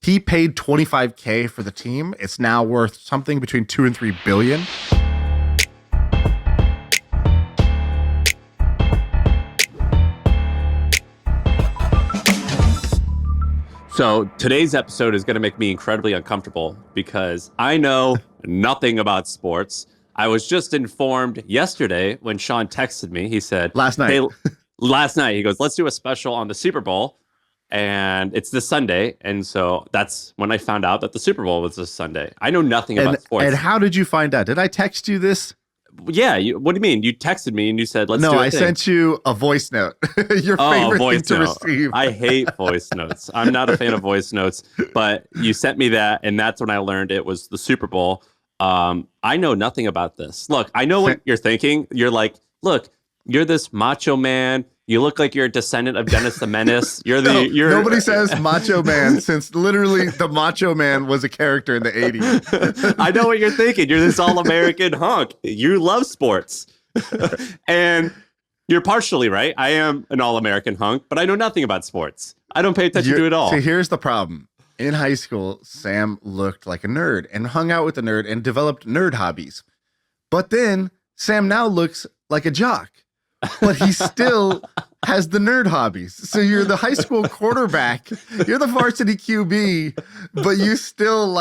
He paid $25K for the team. It's now worth something between 2 and 3 billion. So today's episode is going to make me incredibly uncomfortable because I know nothing about sports. I was just informed yesterday when Shaan texted me. He said, Last night. Hey, last night, he goes, let's do a special on the Super Bowl. And it's this Sunday. And so that's when I found out that the Super Bowl was this Sunday. I know nothing about sports. And how did you find out? Did I text you this? Yeah. What do you mean? You texted me and you said, let's do it. No, I sent you a voice note. Your favorite thing to receive. I hate voice notes. I'm not a fan of voice notes, but you sent me that. And that's when I learned it was the Super Bowl. I know nothing about this. Look, I know what you're thinking. You're like, look, you're this macho man. You look like you're a descendant of Dennis the Menace. Nobody says macho man since literally the macho man was a character in the 80s. I know what you're thinking. You're this all-American hunk. You love sports. And you're partially right. I am an all-American hunk, but I know nothing about sports. I don't pay attention to it at all. See, here's the problem. In high school, Sam looked like a nerd and hung out with a nerd and developed nerd hobbies. But then Sam now looks like a jock. But he still has the nerd hobbies. So you're the high school quarterback, you're the varsity QB, but you still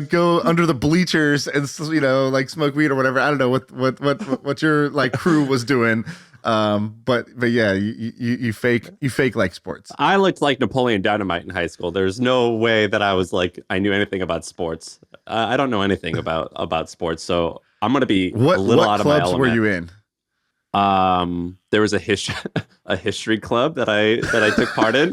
go under the bleachers and smoke weed or whatever. I don't know what your crew was doing. But yeah, you fake like sports. I looked like Napoleon Dynamite in high school. There's no way that I knew anything about sports. I don't know anything about sports, so I'm gonna be a little out of my element. What clubs were you in? There was a history club that I took part in.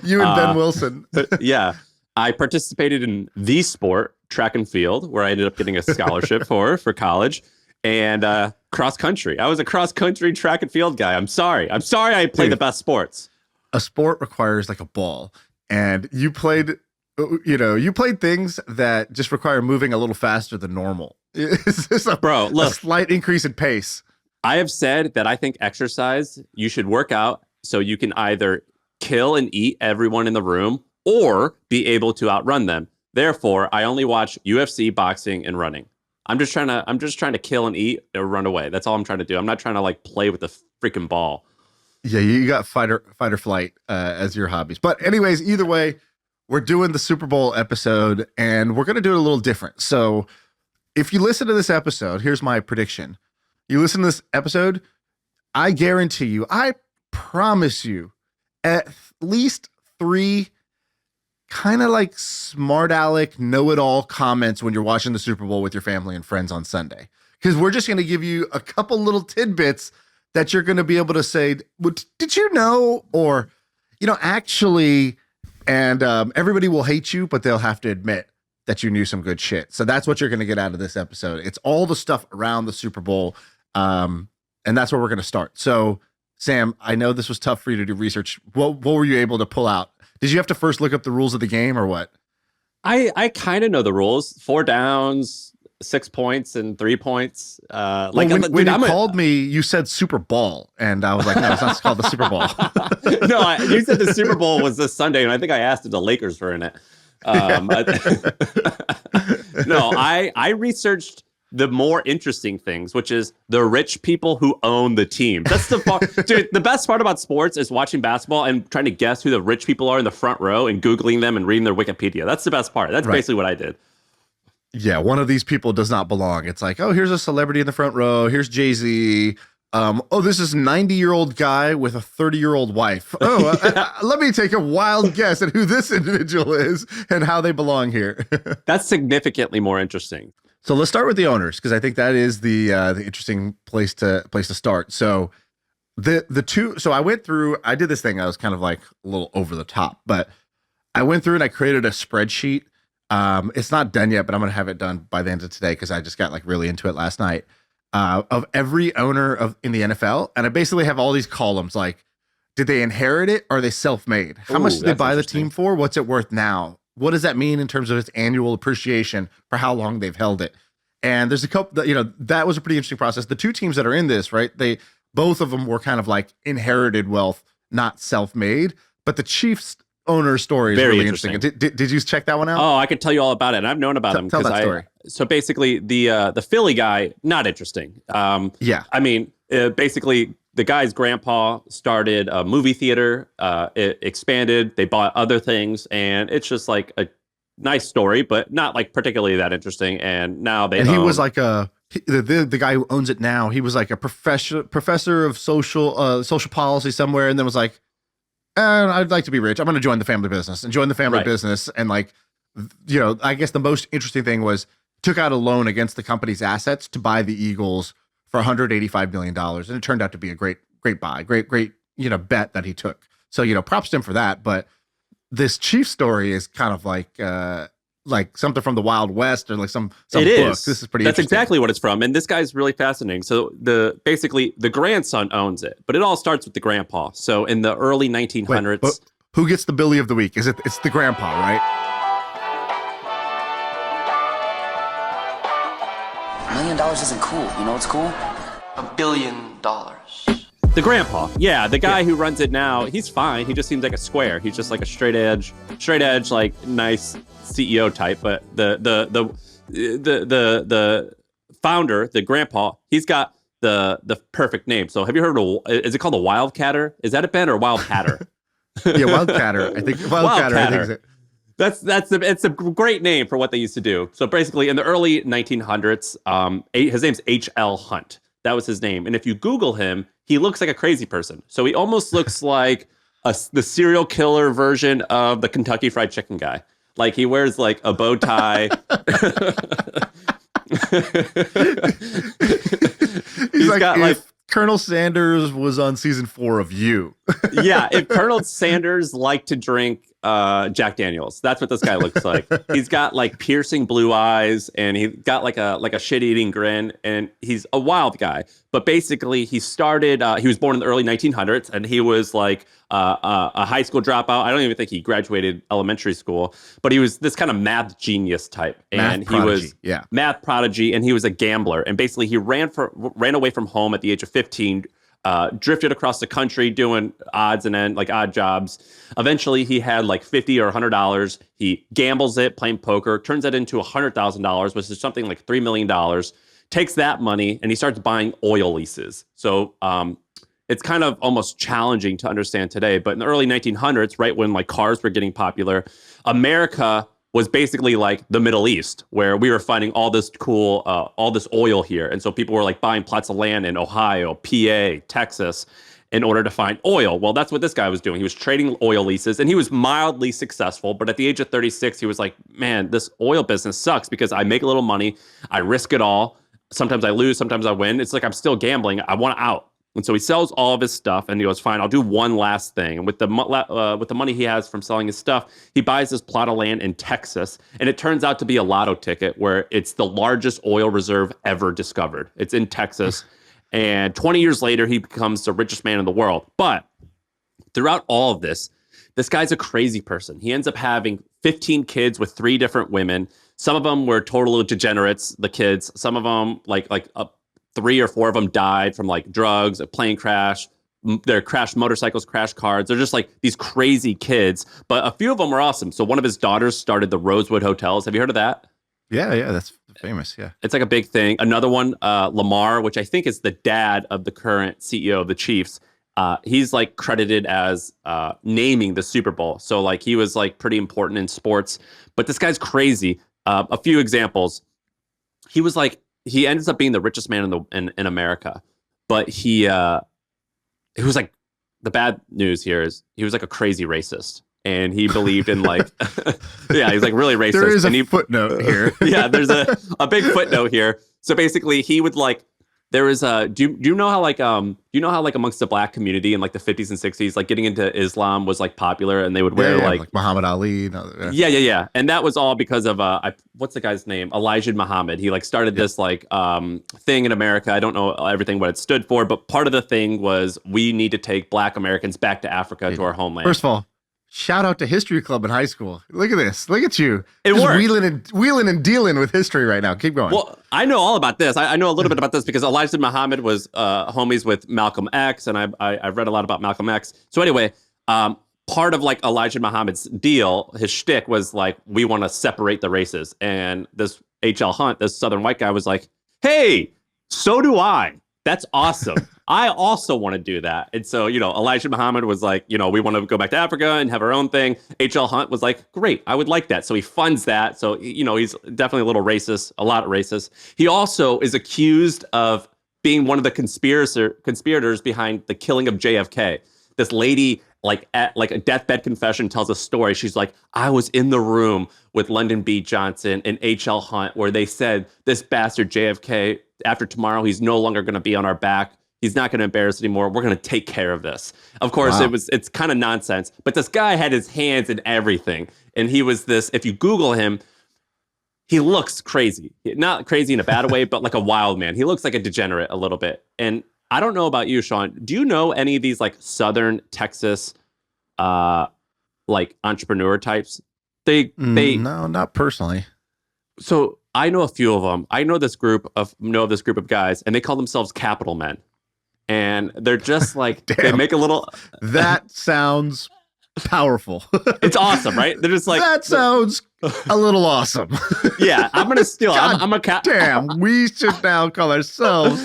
You and Ben Wilson. Yeah. I participated in the sport, track and field, where I ended up getting a scholarship for college, and cross country. I was a cross country track and field guy. I'm sorry I played the best sports. A sport requires like a ball, and you played things that just require moving a little faster than normal. It's just a slight increase in pace. I have said that I think exercise, you should work out so you can either kill and eat everyone in the room or be able to outrun them. Therefore, I only watch UFC, boxing, and running. I'm just trying to kill and eat or run away. That's all I'm trying to do. I'm not trying to play with the freaking ball. Yeah, you got fight or flight as your hobbies. But anyways, either way, we're doing the Super Bowl episode and we're going to do it a little different. So if you listen to this episode, here's my prediction. You listen to this episode, I guarantee you, I promise you, at least 3 kind of like smart aleck, know-it-all comments when you're watching the Super Bowl with your family and friends on Sunday. Because we're just going to give you a couple little tidbits that you're going to be able to say, well, did you know? Or, actually, and everybody will hate you, but they'll have to admit that you knew some good shit. So that's what you're going to get out of this episode. It's all the stuff around the Super Bowl. And that's where we're going to start. So, Sam, I know this was tough for you to do research. What were you able to pull out? Did you have to first look up the rules of the game or what? I kind of know the rules. 4 downs, 6 points, and 3 points. When you called me, you said Super Bowl, and I was like, no, it's not called the Super Bowl. No, you said the Super Bowl was this Sunday, and I think I asked if the Lakers were in it. No, I researched the more interesting things, which is the rich people who own the team. That's the part, dude. The best part about sports is watching basketball and trying to guess who the rich people are in the front row and Googling them and reading their Wikipedia. That's the best part. That's basically what I did. Yeah, one of these people does not belong. It's like, oh, here's a celebrity in the front row. Here's Jay-Z. This is a 90-year-old guy with a 30-year-old wife. Let me take a wild guess at who this individual is and how they belong here. That's significantly more interesting. So let's start with the owners, because I think that is the interesting place to start. So I went through, I did this thing. I was kind of like a little over the top, but I went through and I created a spreadsheet. It's not done yet, but I'm going to have it done by the end of today because I just got really into it last night. Of every owner in the NFL, and I basically have all these columns like, did they inherit it? Or are they self-made? How much did they buy the team for? What's it worth now? What does that mean in terms of its annual appreciation for how long they've held it? And there's a couple that was a pretty interesting process. The 2 teams that are in this, right? Both of them were kind of like inherited wealth, not self-made. But the Chiefs owner story is Very really interesting. Did you check that one out? Oh, I could tell you all about it. And I've known about him. Tell that story. So basically, the Philly guy, not interesting. Yeah. I mean, basically, the guy's grandpa started a movie theater. It expanded. They bought other things, and it's just like a nice story, but not like particularly that interesting. And now they he was like the guy who owns it now. He was like a professor of social policy somewhere, and then was like, I'd like to be rich. I'm going to join the family business and join the family business. And like, you know, I guess the most interesting thing was took out a loan against the company's assets to buy the Eagles for $185 million. And it turned out to be a great buy, great, you know, bet that he took. So, you know, props to him for that. But this Chiefs story is kind of like something from the Wild West or like some book. This is pretty That's interesting. exactly what it's from. And this guy's really fascinating. So basically the grandson owns it, but it all starts with the grandpa. So in the early 1900s. Wait, who gets the Billy of the Week? It's the grandpa, right? $1 million isn't cool. You know what's cool? $1 billion. The grandpa. Yeah, the guy who runs it now, he's fine. He just seems like a square. He's just like a straight edge, like nice CEO type. But the founder, the grandpa, he's got the perfect name. So have you heard of, is it called a Wildcatter? Is that it, Ben, or Wildcatter? Yeah, Wildcatter. I think Wildcatter. I think it's a great name for what they used to do. So basically in the early 1900s, his name's H.L. Hunt. That was his name. And if you Google him, he looks like a crazy person. So he almost looks like the serial killer version of the Kentucky Fried Chicken guy. Like he wears like a bow tie. He's like Colonel Sanders was on season 4 of You. Yeah, if Colonel Sanders liked to drink Jack Daniels, that's what this guy looks like. He's got like piercing blue eyes, and he's got like a shit-eating grin, and he's a wild guy. But basically, he started. He was born in the early 1900s, and he was like a high school dropout. I don't even think he graduated elementary school, but he was this kind of math genius type, and he was math prodigy, and he was a gambler. And basically, he ran away from home at the age of 15. Drifted across the country doing odds and ends, like odd jobs. Eventually, he had like $50 or $100. He gambles it, playing poker, turns that into $100,000, which is something like $3 million. Takes that money and he starts buying oil leases. So it's kind of almost challenging to understand today. But in the early 1900s, right when like cars were getting popular, America was basically like the Middle East, where we were finding all this cool, all this oil here. And so people were like buying plots of land in Ohio, PA, Texas, in order to find oil. Well, that's what this guy was doing. He was trading oil leases, and he was mildly successful. But at the age of 36, he was like, man, this oil business sucks because I make a little money. I risk it all. Sometimes I lose, sometimes I win. It's like I'm still gambling. I want out. And so he sells all of his stuff, and he goes, fine, I'll do one last thing. And with the money he has from selling his stuff, he buys this plot of land in Texas, and it turns out to be a lotto ticket where it's the largest oil reserve ever discovered. It's in Texas, and 20 years later, he becomes the richest man in the world. But throughout all of this guy's a crazy person. He ends up having 15 kids with 3 different women. Some of them were total degenerates, the kids. Some of them, like 3 or 4 of them died from like drugs, a plane crash, their crashed motorcycles, crash cars. They're just like these crazy kids, but a few of them were awesome. So one of his daughters started the Rosewood Hotels. Have you heard of that? Yeah, that's famous. Yeah, it's like a big thing. Another one, Lamar, which I think is the dad of the current CEO of the Chiefs. He's like credited as naming the Super Bowl. So like he was like pretty important in sports, but this guy's crazy. A few examples. He ends up being the richest man in America, but he was like, the bad news here is he was like a crazy racist, and he believed in like, yeah, he's like really racist. There is a footnote here. Yeah, there's a big footnote here. So basically, he would like, there was do you know how like amongst the black community in like the 50s and 60s, like getting into Islam was like popular, and they would wear like Muhammad Ali. Yeah. And that was all because of what's the guy's name? Elijah Muhammad. He like started this like thing in America. I don't know everything what it stood for, but part of the thing was we need to take black Americans back to Africa, to our homeland. First of all, shout out to History Club in high school. Look at this. Look at you. It just worked. wheeling and dealing with history right now. Keep going. Well, I know all about this. I know a little bit about this because Elijah Muhammad was homies with Malcolm X, and I've read a lot about Malcolm X. So anyway, part of like Elijah Muhammad's deal, his shtick was like, we want to separate the races. And this H.L. Hunt, this Southern white guy, was like, hey, so do I. That's awesome. I also want to do that. And so, Elijah Muhammad was like, we want to go back to Africa and have our own thing. H.L. Hunt was like, great, I would like that. So he funds that. So, he's definitely a little racist, a lot racist. He also is accused of being one of the conspirators behind the killing of JFK. This lady, at a deathbed confession, tells a story. She's like, I was in the room with Lyndon B. Johnson and H.L. Hunt where they said, this bastard JFK, after tomorrow, he's no longer going to be on our back. He's not going to embarrass us anymore. We're going to take care of this. Of course, Wow. it's kind of nonsense. But this guy had his hands in everything. And he was this, if you Google him, he looks crazy. Not crazy in a bad way, but like a wild man. He looks like a degenerate a little bit. And I don't know about you, Shaan. Do you know any of these like Southern Texas entrepreneur types? No, not personally. So I know a few of them. I know this group of guys, and they call themselves capital men. And they're just like they make a little. That sounds powerful. It's awesome, right? They're just like that sounds a little awesome. Yeah, I'm gonna steal. I'm a cat. Damn, we should now call ourselves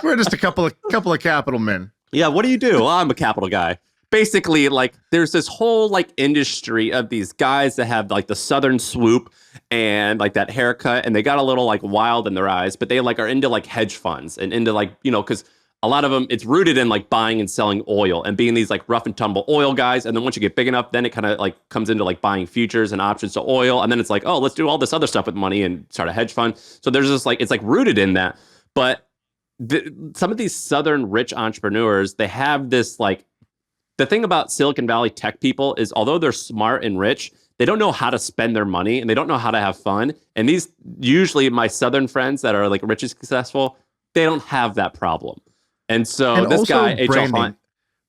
we're just a couple of capital men. Yeah, what do you do? Well, I'm a capital guy. Basically, like there's this whole like industry of these guys that have like the Southern swoop and like that haircut, and they got a little like wild in their eyes, but they like are into like hedge funds and into like, because a lot of them, it's rooted in like buying and selling oil and being these like rough and tumble oil guys. And then once you get big enough, then it kind of like comes into like buying futures and options to oil. And then it's like, oh, let's do all this other stuff with money and start a hedge fund. So there's this like, it's like rooted in that. But some of these Southern rich entrepreneurs, they have this like, the thing about Silicon Valley tech people is although they're smart and rich, they don't know how to spend their money and they don't know how to have fun. And these, usually my Southern friends that are like rich and successful, they don't have that problem. And so this guy, H.L. Hunt.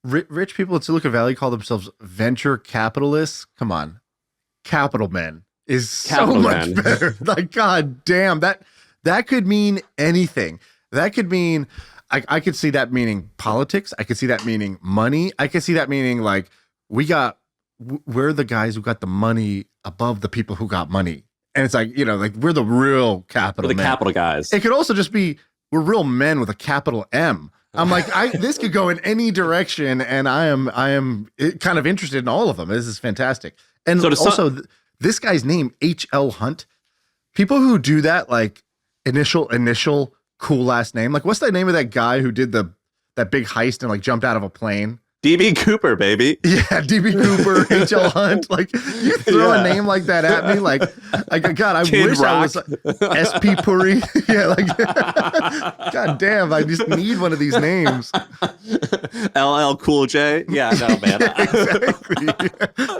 Rich people in Silicon Valley call themselves venture capitalists. Come on. Capital men is so much better. Like, God damn, that could mean anything. That could mean, I could see that meaning politics. I could see that meaning money. I could see that meaning like, we're the guys who got the money above the people who got money. And it's like, like we're the real capital men. The capital guys. It could also just be, we're real men with a capital M. I'm like, this could go in any direction, and I am kind of interested in all of them. This is fantastic. And so this guy's name, H.L. Hunt. People who do that, like initial cool last name. Like, what's the name of that guy who did that big heist and like jumped out of a plane? DB Cooper, baby. Yeah, DB Cooper, H.L. Hunt. Like, you throw a name like that at me, like God, I Kid wish Rock. I was S.P. Puri. Yeah, like, God damn, I just need one of these names. LL Cool J. Yeah, no, man. Yeah, exactly.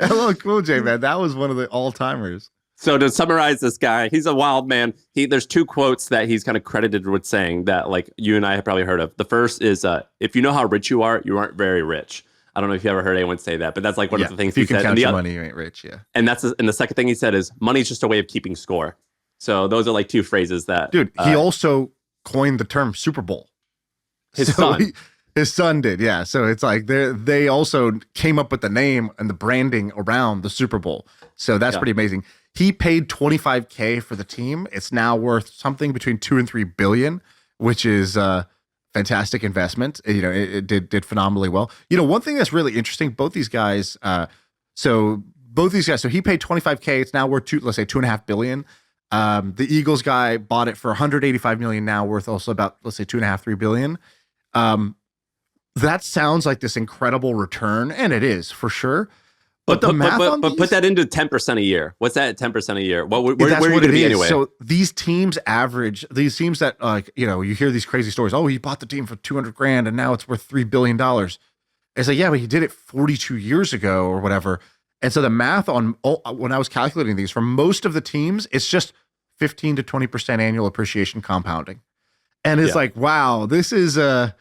LL Cool J, man. That was one of the all-timers. So to summarize this guy, he's a wild man. There's two quotes that he's kind of credited with saying that like you and I have probably heard of. The first is, if you know how rich you aren't very rich. I don't know if you ever heard anyone say that, but that's like one of the things if you he can said. count your money, you ain't rich, yeah. And the second thing he said is money's just a way of keeping score. So those are like two phrases that... Dude, he also coined the term Superbowl. His son. His son did, yeah. So it's like they also came up with the name and the branding around the Super Bowl. So that's pretty amazing. He paid $25K for the team. It's now worth something between $2 and $3 billion, which is a fantastic investment. It did phenomenally well. One thing that's really interesting, both these guys, so he paid $25K. It's now worth let's say $2.5 billion. The Eagles guy bought it for $185 million, now worth also about, let's say $2.5-3 billion. That sounds like this incredible return, and it is for sure. But the math on these, put that into 10% a year. What's that at 10% a year? Where are you going to be anyway? So these teams that you hear these crazy stories. Oh, he bought the team for $200,000 and now it's worth $3 billion. It's like, yeah, but he did it 42 years ago or whatever. And so the math on when I was calculating these for most of the teams, it's just 15 to 20% annual appreciation compounding. And it's like, wow, this is like,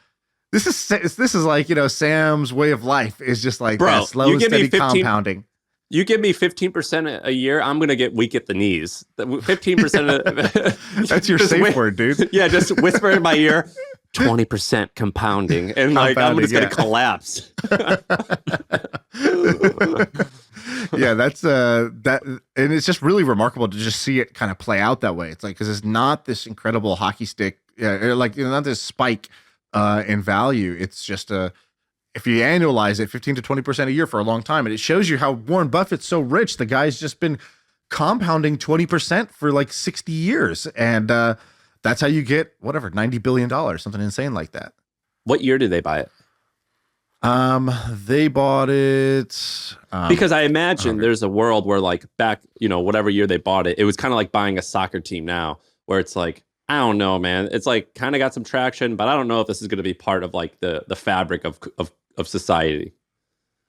Sam's way of life is just like that slow and steady compounding. You give me 15% a year, I'm going to get weak at the knees. 15%. That's your safe word, dude. Yeah, just whisper in my ear. 20% compounding. And like, I'm just going to collapse. Yeah, that's that, and it's just really remarkable to just see it kind of play out that way. It's like, because it's not this incredible hockey stick, like, not this spike in value. It's just if you annualize it 15 to 20% a year for a long time, and it shows you how Warren Buffett's so rich. The guy's just been compounding 20% for like 60 years, and that's how you get whatever $90 billion, something insane like that. What year did they buy it? They bought it because I imagine there's a world where like back, whatever year they bought it, it was kind of like buying a soccer team now, where it's like, I don't know, man. It's like kind of got some traction, but I don't know if this is going to be part of like the fabric of society.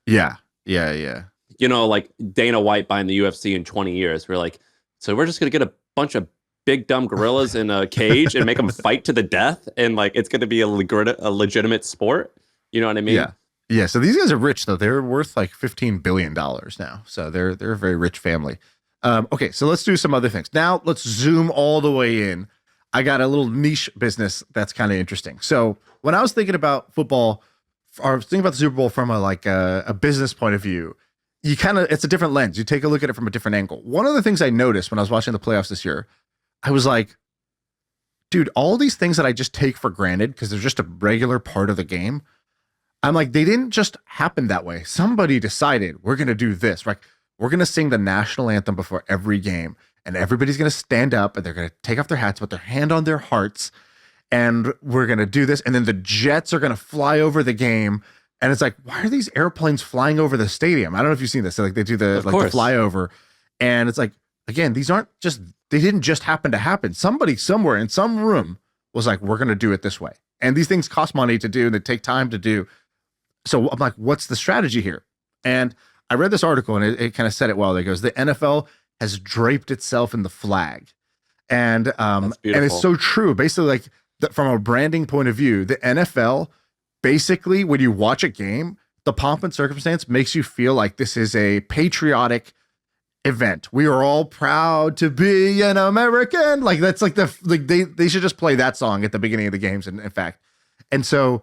Yeah. Like Dana White buying the UFC in 20 years. We're like, so we're just going to get a bunch of big dumb gorillas in a cage and make them fight to the death, and like it's going to be a legitimate sport. You know what I mean? Yeah. So these guys are rich though. They're worth like $15 billion now. So they're a very rich family. Okay, so let's do some other things. Now let's zoom all the way in. I got a little niche business that's kind of interesting. So when I was thinking about football, or I was thinking about the Super Bowl from a business point of view, it's a different lens. You take a look at it from a different angle. One of the things I noticed when I was watching the playoffs this year, I was like, dude, all these things that I just take for granted because they're just a regular part of the game, I'm like, they didn't just happen that way. Somebody decided we're going to do this. Like, we're going to sing the national anthem before every game, and everybody's going to stand up and they're going to take off their hats, put their hand on their hearts, and we're going to do this. And then the jets are going to fly over the game. And it's like, why are these airplanes flying over the stadium? I don't know if you've seen this. So like they do the flyover, and it's like, again, they didn't just happen to happen. Somebody somewhere in some room was like, we're going to do it this way. And these things cost money to do and they take time to do. So I'm like, what's the strategy here? And I read this article and it kind of said it well. It goes, the NFL has draped itself in the flag. And it's so true. Basically, like from a branding point of view, the NFL, basically, when you watch a game, the pomp and circumstance makes you feel like this is a patriotic event. We are all proud to be an American. Like that's like they should just play that song at the beginning of the games. In fact, and so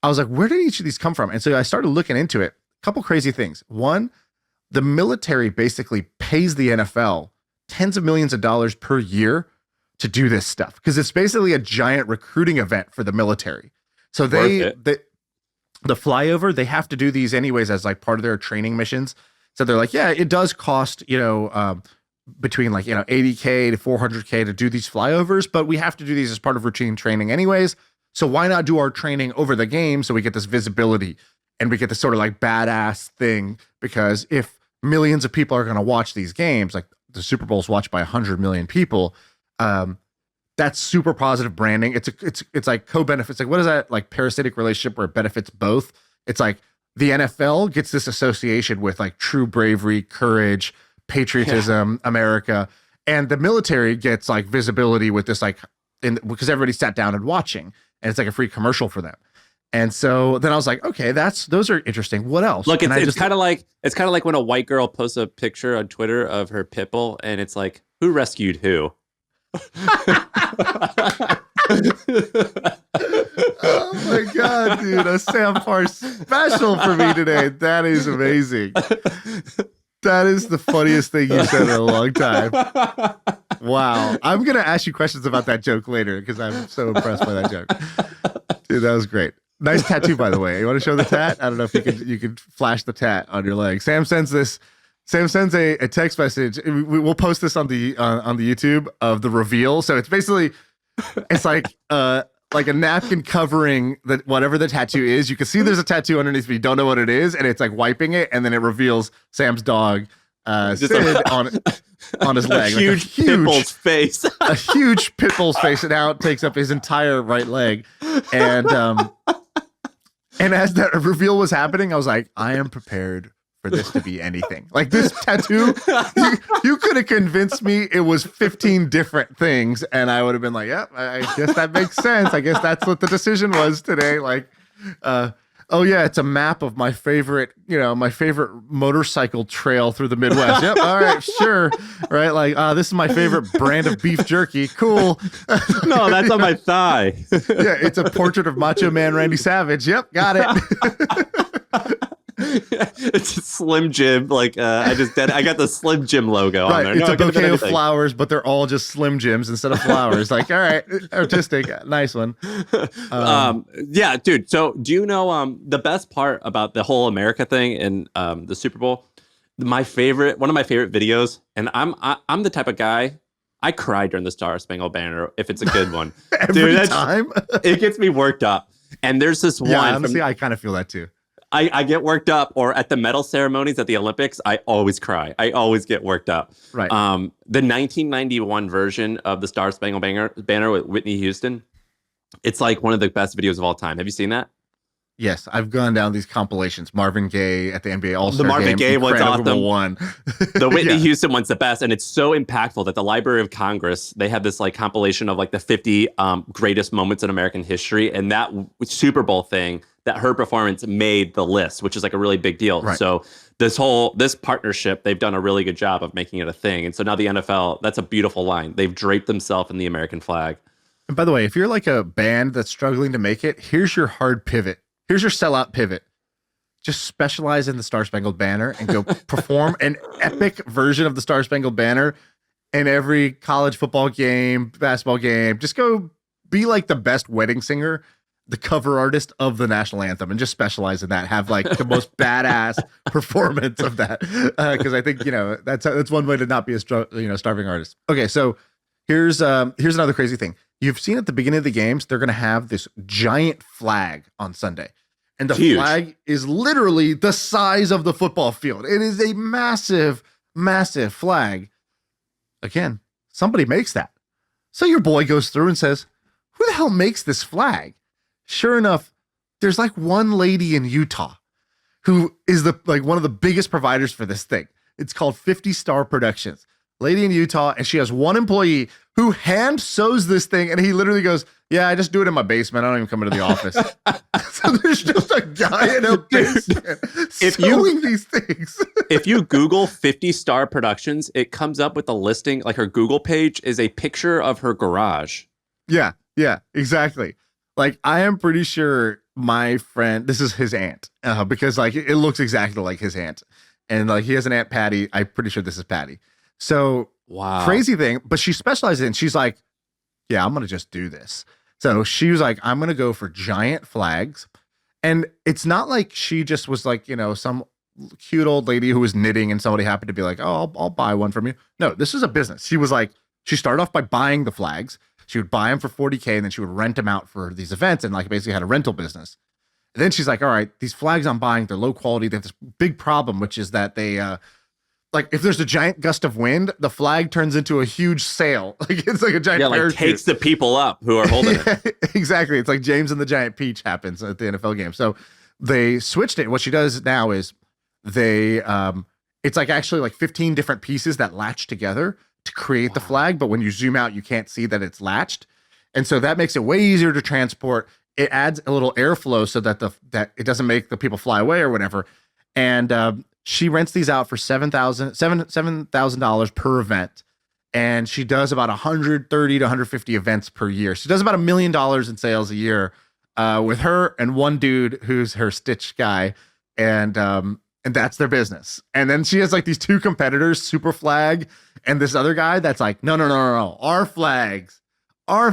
I was like, where did each of these come from? And so I started looking into it. A couple crazy things. One, the military basically pays the NFL tens of millions of dollars per year to do this stuff because it's basically a giant recruiting event for the military. So the flyover, they have to do these anyways as like part of their training missions. So they're like, yeah, it does cost, between like, $80K to $400K to do these flyovers, but we have to do these as part of routine training anyways. So why not do our training over the game so we get this visibility and we get this sort of like badass thing? Because if millions of people are going to watch these games, like the Super Bowl is watched by 100 million people, that's super positive branding. It's like co-benefits. Like what is that like parasitic relationship where it benefits both? It's like the NFL gets this association with like true bravery, courage, patriotism, America, and the military gets like visibility with this because everybody sat down and watching, and it's like a free commercial for them. And so then I was like, okay, those are interesting. What else? Look, it's kind of like when a white girl posts a picture on Twitter of her pit bull, and it's like, who rescued who? Oh my god, dude, a Sam Parr special for me today. That is amazing. That is the funniest thing you've said in a long time. Wow. I'm gonna ask you questions about that joke later because I'm so impressed by that joke. Dude, that was great. Nice tattoo, by the way. You want to show the tat? I don't know if you could flash the tat on your leg. Sam sends a text message. We'll post this on the YouTube of the reveal. So it's basically, it's like a napkin covering whatever the tattoo is. You can see there's a tattoo underneath, but you don't know what it is, and it's like wiping it, and then it reveals Sam's dog Sid on his leg. A huge pit bull's face. A huge pit bull's face, and now it takes up his entire right leg. And as that reveal was happening, I was like, I am prepared for this to be anything. Like this tattoo, you could have convinced me it was 15 different things, and I would have been like, yep, I guess that makes sense. I guess that's what the decision was today. Like, Oh yeah, it's a map of my favorite, my favorite motorcycle trail through the Midwest. Yep. All right, sure. Right. Like, this is my favorite brand of beef jerky. Cool. No, that's on my thigh. Yeah, it's a portrait of Macho Man Randy Savage. Yep, got it. It's a Slim Jim. Like I got the Slim Jim logo on there. It's No, a bouquet of flowers, but they're all just Slim Jims instead of flowers. Like, all right, artistic, nice one. Yeah, dude. So do you know the best part about the whole America thing and the Super Bowl? One of my favorite videos, and I'm the type of guy. I cry during the Star Spangled Banner if it's a good one. Every time. It gets me worked up. And there's this one. Yeah, honestly, I kind of feel that too. I get worked up, or at the medal ceremonies at the Olympics, I always cry. I always get worked up. Right. The 1991 version of the Star Spangled Banner with Whitney Houston, it's like one of the best videos of all time. Have you seen that? Yes, I've gone down these compilations. Marvin Gaye at the NBA All-Star The Marvin Game, Gaye one's awesome. One. The Whitney Houston one's the best, and it's so impactful that the Library of Congress, they have this like compilation of like the 50 greatest moments in American history, and that Super Bowl thing, that her performance made the list, which is like a really big deal. Right. So this partnership, they've done a really good job of making it a thing. And so now the NFL, that's a beautiful line. They've draped themselves in the American flag. And by the way, if you're like a band that's struggling to make it, here's your hard pivot. Here's your sellout pivot. Just specialize in the Star Spangled Banner and go perform an epic version of the Star Spangled Banner in every college football game, basketball game. Just go be like the best wedding singer, the cover artist of the national anthem, and just specialize in that. Have like the most badass performance of that. Because I think, that's one way to not be a starving artist. Okay, so here's another crazy thing. You've seen at the beginning of the games, they're going to have this giant flag on Sunday. And the flag is literally the size of the football field. It is a massive, massive flag. Again, somebody makes that. So your boy goes through and says, who the hell makes this flag? Sure enough, there's like one lady in Utah who is one of the biggest providers for this thing. It's called 50 Star Productions. Lady in Utah, and she has one employee who hand sews this thing, and he literally goes, yeah, I just do it in my basement. I don't even come into the office. So there's just a guy in a basement sewing these things. If you Google 50 Star Productions, it comes up with a listing, like her Google page is a picture of her garage. Yeah, exactly. Like, I am pretty sure my friend, this is his aunt, because like it looks exactly like his aunt. And like he has an Aunt Patty. I'm pretty sure this is Patty. So wow, crazy thing, but she specializes in, she's like, yeah, I'm going to just do this. So she was like, I'm going to go for giant flags. And it's not like she just was like, some cute old lady who was knitting and somebody happened to be like, oh, I'll buy one from you. No, this is a business. She was like, she started off by buying the flags. She would buy them for $40K and then she would rent them out for these events and like basically had a rental business. And then she's like, all right, these flags I'm buying, they're low quality. They have this big problem, which is that they, like if there's a giant gust of wind, the flag turns into a huge sail. Like it's like a giant parachute. Takes the people up who are holding it. Exactly. It's like James and the Giant Peach happens at the NFL game. So they switched it. What she does now is it's like actually like 15 different pieces that latch together to create the flag. But when you zoom out, you can't see that it's latched. And so that makes it way easier to transport. It adds a little airflow so that that it doesn't make the people fly away or whatever. And she rents these out for $7,000 per event. And she does about 130 to 150 events per year. She does about $1 million in sales a year with her and one dude who's her stitch guy. And that's their business. And then she has like these two competitors, Super Flag, and this other guy that's like, no. Our flags are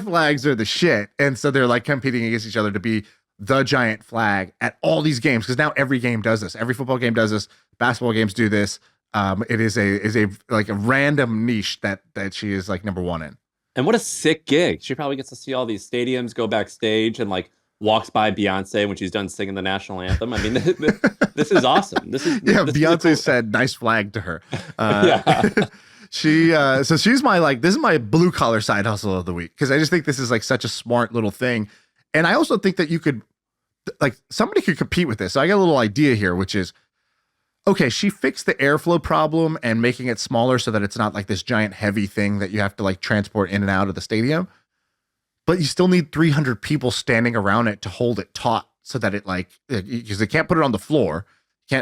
the shit. And so they're like competing against each other to be the giant flag at all these games. Because now every game does this. Every football game does this. Basketball games do this. It is a like a random niche that she is like number one in. And what a sick gig. She probably gets to see all these stadiums, go backstage, and like walks by Beyonce when she's done singing the national anthem. I mean, this is awesome. Beyonce cool. said nice flag to her. So she's my this is my blue collar side hustle of the week, because I just think this is like such a smart little thing. And I also think that you could somebody could compete with this. So I got a little idea here, which is, okay, she fixed the airflow problem and making it smaller so that it's not like this giant heavy thing that you have to like transport in and out of the stadium. But you still need 300 people standing around it to hold it taut so that it like, because they can't put it on the floor,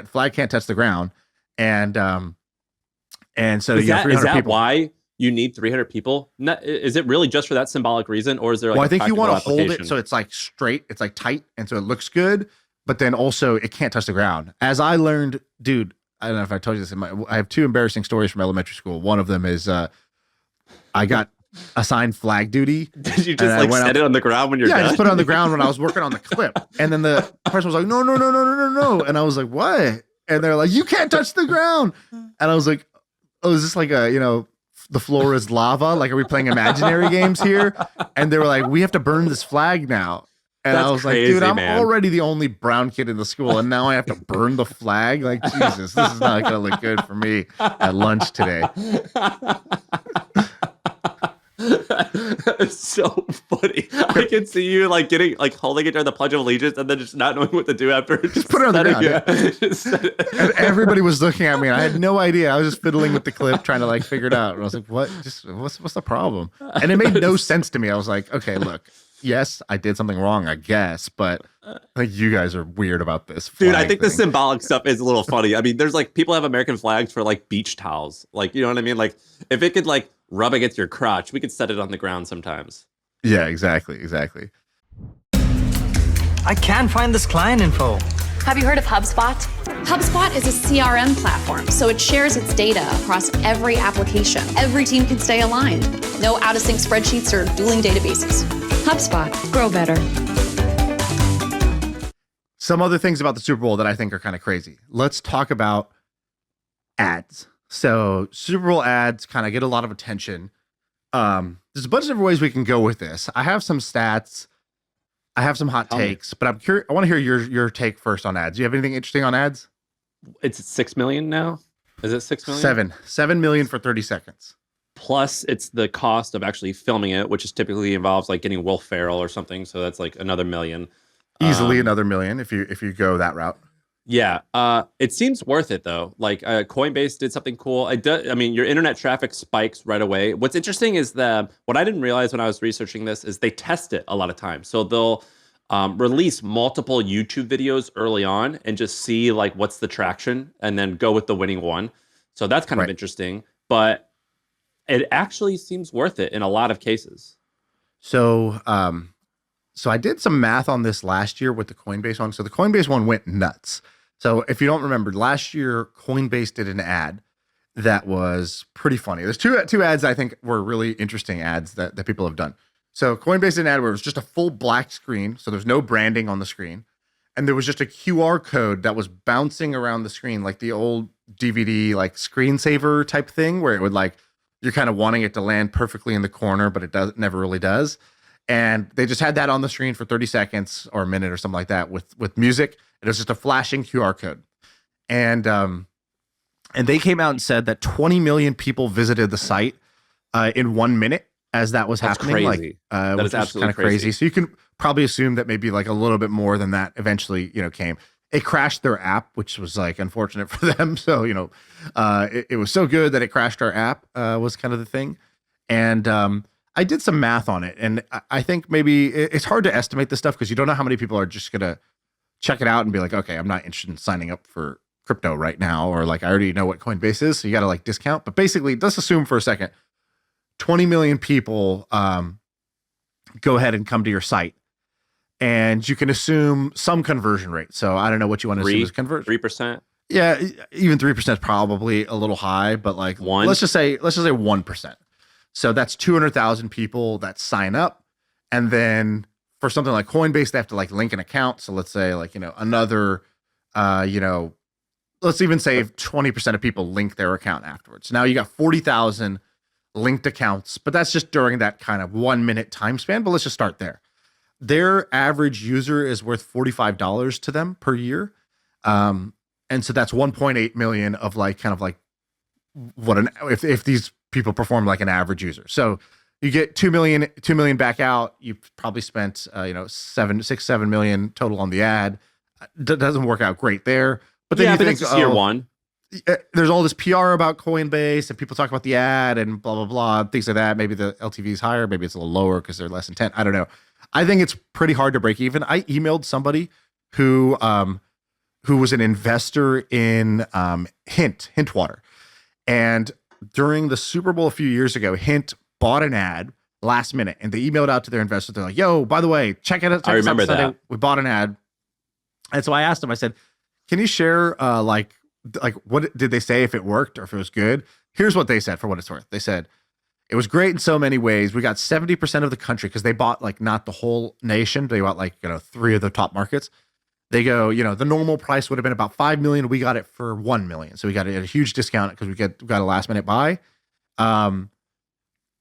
flag can't touch the ground, and so Is you have that 300 people. why you need 300 people? Is it really just for that symbolic reason, or is there like Well, I think you want to hold application? it so it's like straight, it's like tight, and so it looks good, but then also it can't touch the ground. As I learned, dude, I don't know if I told you this. I have 2 embarrassing stories from elementary school. One of them is I got assigned flag duty. Did you just like set it on the ground when you're done? I just put it on the ground when I was working on the clip. And then the person was like, no. And I was like, what? And they're like, you can't touch the ground. And I was like, oh, is this like the floor is lava? Like, are we playing imaginary games here? And they were like, we have to burn this flag now. And I was crazy, like, dude, I'm man. already the only brown kid in the school, and now I have to burn the flag? Like, Jesus, this is not going to look good for me at lunch today. It's so funny. I can see you like holding it during the Pledge of Allegiance and then just not knowing what to do after. Just put it on the ground. And everybody was looking at me, and I had no idea. I was just fiddling with the clip, trying to like figure it out. And I was like, "What? What's the problem?" And it made no sense to me. I was like, "Okay, look, yes, I did something wrong, I guess, but I think you guys are weird about this." Dude, I think thing. the symbolic stuff is a little funny. I mean, there's like people have American flags for like beach towels. Like, you know what I mean? Like, if it could like rub against your crotch, we could set it on the ground sometimes. Yeah, exactly. I can't find this client info. Have you heard of HubSpot? HubSpot is a CRM platform, so it shares its data across every application. Every team can stay aligned. No out-of-sync spreadsheets or dueling databases. HubSpot. Grow better. Some other things about the Super Bowl that I think are kind of crazy. Let's talk about ads. So Super Bowl ads kind of get a lot of attention. There's a bunch of different ways we can go with this. I have some stats. I have some hot takes, but I'm curious. I want to hear your take first on ads. Do you have anything interesting on ads? It's 6 million now. Is it 6 million? 7 million for 30 seconds. Plus, it's the cost of actually filming it, which is typically involves like getting Will Ferrell or something. So that's like another million. Easily another million if you go that route. Yeah, it seems worth it though. Like Coinbase did something cool. I mean, your internet traffic spikes right away. What's interesting is that what I didn't realize when I was researching this is they test it a lot of times. So they'll release multiple YouTube videos early on and just see like what's the traction and then go with the winning one. So that's kind of interesting. But it actually seems worth it in a lot of cases. So, so I did some math on this last year with the Coinbase one. So the Coinbase one went nuts. So if you don't remember, last year Coinbase did an ad that was pretty funny. There's two ads I think were really interesting ads that people have done. So Coinbase did an ad where it was just a full black screen, so there's no branding on the screen, and there was just a QR code that was bouncing around the screen like the old DVD like screensaver type thing, where it would like you're kind of wanting it to land perfectly in the corner, but it never really does. And they just had that on the screen for 30 seconds or a minute or something like that with music. It was just a flashing QR code. And they came out and said that 20 million people visited the site in 1 minute as that was happening. Crazy. That is absolutely kind of crazy. So you can probably assume that maybe like a little bit more than that eventually, came. It crashed their app, which was like unfortunate for them. So, it was so good that it crashed our app was kind of the thing. And I did some math on it, and I think maybe it's hard to estimate this stuff because you don't know how many people are just going to check it out and be like, okay, I'm not interested in signing up for crypto right now, or like I already know what Coinbase is, so you got to like discount. But basically, let's assume for a second, 20 million people go ahead and come to your site, and you can assume some conversion rate. So I don't know what you want to assume is conversion. 3%. Yeah, even 3% is probably a little high, but like let's just say 1%. So that's 200,000 people that sign up. And then for something like Coinbase, they have to like link an account. So let's say like, another, let's even say 20% of people link their account afterwards. Now you got 40,000 linked accounts, but that's just during that kind of 1 minute time span. But let's just start there. Their average user is worth $45 to them per year. And so that's 1.8 million of like, kind of like if these people perform like an average user. So you get 2 million back out. You probably spent, 7 million total on the ad. Doesn't work out great there. But then you think, it's year one. There's all this PR about Coinbase and people talk about the ad and blah, blah, blah, things like that. Maybe the LTV is higher. Maybe it's a little lower because they're less intent. I don't know. I think it's pretty hard to break even. I emailed somebody who was an investor in Hint Water. And during the Super Bowl a few years ago, Hint bought an ad last minute, and they emailed out to their investors. They're like, "Yo, by the way, check it out. I remember that. We bought an ad." And so I asked them, I said, "Can you share like what did they say, if it worked or if it was good?" Here's what they said, for what it's worth. They said, "It was great in so many ways. We got 70% of the country," because they bought like not the whole nation. They bought like, 3 of the top markets. They go, the normal price would have been about 5 million. We got it for 1 million. So we got it at a huge discount because we got a last minute buy.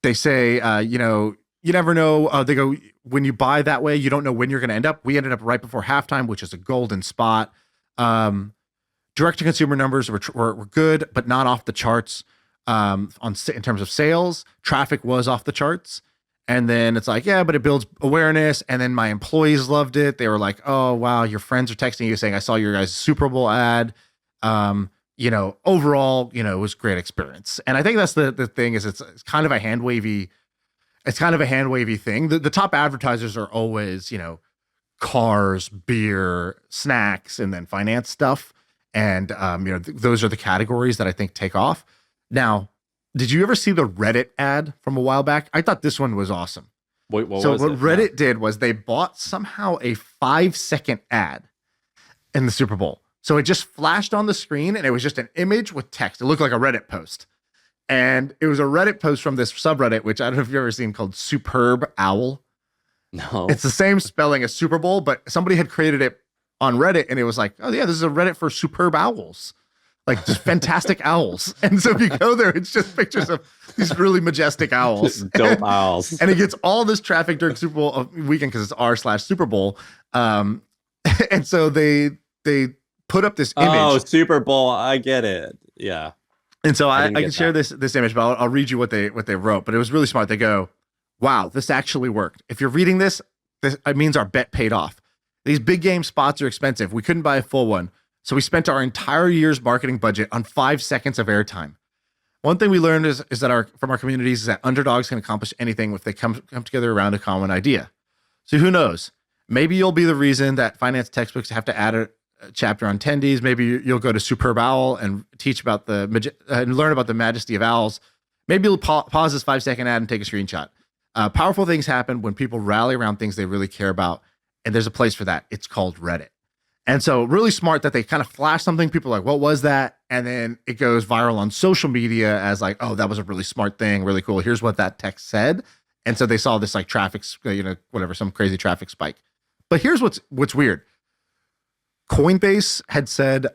They say, you never know. They go, when you buy that way, you don't know when you're going to end up. We ended up right before halftime, which is a golden spot. Direct to consumer numbers were good, but not off the charts. In terms of sales, traffic was off the charts. And then it's like, yeah, but it builds awareness. And then my employees loved it. They were like, "Oh, wow, your friends are texting you saying, I saw your guys' Super Bowl ad." Overall, it was a great experience. And I think that's the thing is it's kind of a hand wavy thing. The top advertisers are always, cars, beer, snacks, and then finance stuff. And, those are the categories that I think take off. Now, did you ever see the Reddit ad from a while back? I thought this one was awesome. Wait, what Reddit did was they bought somehow a 5-second ad in the Super Bowl. So it just flashed on the screen and it was just an image with text. It looked like a Reddit post. And it was a Reddit post from this subreddit, which I don't know if you've ever seen, called Superb Owl. No. It's the same spelling as Super Bowl, but somebody had created it on Reddit and it was like, "Oh yeah, this is a Reddit for superb owls." Like just fantastic owls. And so if you go there, it's just pictures of these really majestic owls. Dope owls. And it gets all this traffic during Super Bowl weekend because it's r/Super Bowl. And so they put up this image. Oh, Super Bowl. I get it. Yeah. And so I can that. share this image, but I'll read you what they wrote. But it was really smart. They go, "Wow, this actually worked. If you're reading this, it means our bet paid off. These big game spots are expensive. We couldn't buy a full one. So we spent our entire year's marketing budget on 5 seconds of airtime. One thing we learned is that from our communities is that underdogs can accomplish anything if they come together around a common idea. So who knows? Maybe you'll be the reason that finance textbooks have to add a chapter on tendies. Maybe you'll go to Superb Owl and teach about and learn about the majesty of owls. Maybe you'll pause this 5-second ad and take a screenshot. Powerful things happen when people rally around things they really care about, and there's a place for that. It's called Reddit." And so really smart that they kind of flash something. People are like, "What was that?" And then it goes viral on social media as like, "Oh, that was a really smart thing. Really cool. Here's what that text said." And so they saw this like traffic, some crazy traffic spike. But here's what's weird. Coinbase had said,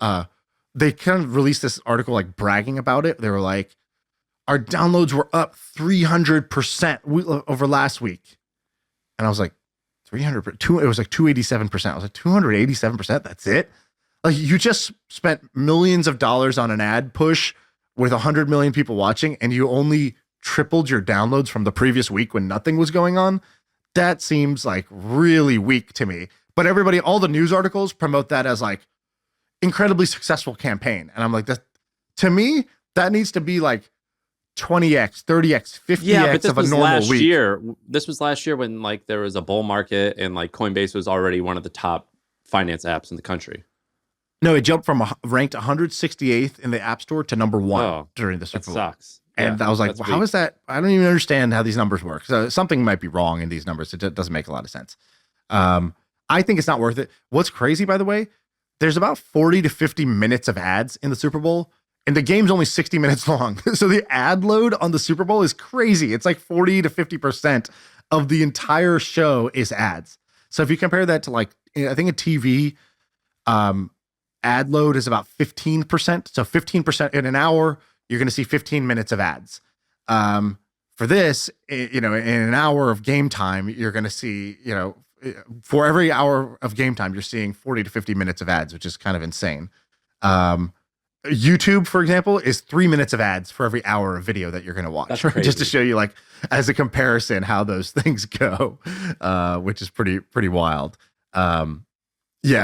they kind of released this article like bragging about it. They were like, "Our downloads were up 300% over last week." And I was like, 300%, it was like 287%. I was like, 287%, that's it? Like you just spent millions of dollars on an ad push with 100 million people watching and you only tripled your downloads from the previous week when nothing was going on. That seems like really weak to me. But all the news articles promote that as like incredibly successful campaign. And I'm like, to me, that needs to be like 20x, 30x, 50x of a normal week. This was last year when like there was a bull market and like Coinbase was already one of the top finance apps in the country. No, it jumped from ranked 168th in the App Store to number 1 during the Super Bowl. That sucks. And I was like, how is that? I don't even understand how these numbers work. So something might be wrong in these numbers. It doesn't make a lot of sense. I think it's not worth it. What's crazy, by the way, there's about 40 to 50 minutes of ads in the Super Bowl. And the game's only 60 minutes long. So the ad load on the Super Bowl is crazy. It's like 40 to 50% of the entire show is ads. So if you compare that to like, I think a TV ad load is about 15%. So 15% in an hour, you're going to see 15 minutes of ads. For this, in an hour of game time, you're going to see, for every hour of game time, you're seeing 40 to 50 minutes of ads, which is kind of insane. YouTube, for example, is 3 minutes of ads for every hour of video that you're going to watch, just to show you, like, as a comparison, how those things go, which is pretty wild. A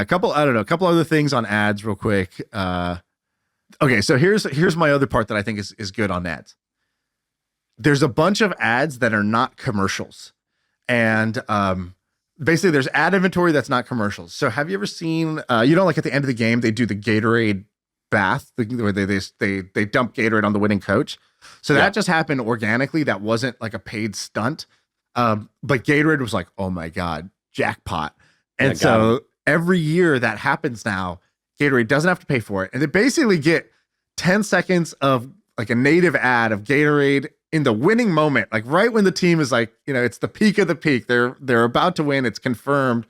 couple other things on ads real quick. Okay, so here's my other part that I think is good on ads. There's a bunch of ads that are not commercials, and basically there's ad inventory that's not commercials. So have you ever seen, like at the end of the game, they do the Gatorade bath where they dump Gatorade on the winning coach. So that just happened organically. That wasn't like a paid stunt. But Gatorade was like, oh my God, jackpot. And so every year that happens now, Gatorade doesn't have to pay for it. And they basically get 10 seconds of like a native ad of Gatorade in the winning moment, like right when the team is like, it's the peak of the peak. They're about to win. It's confirmed.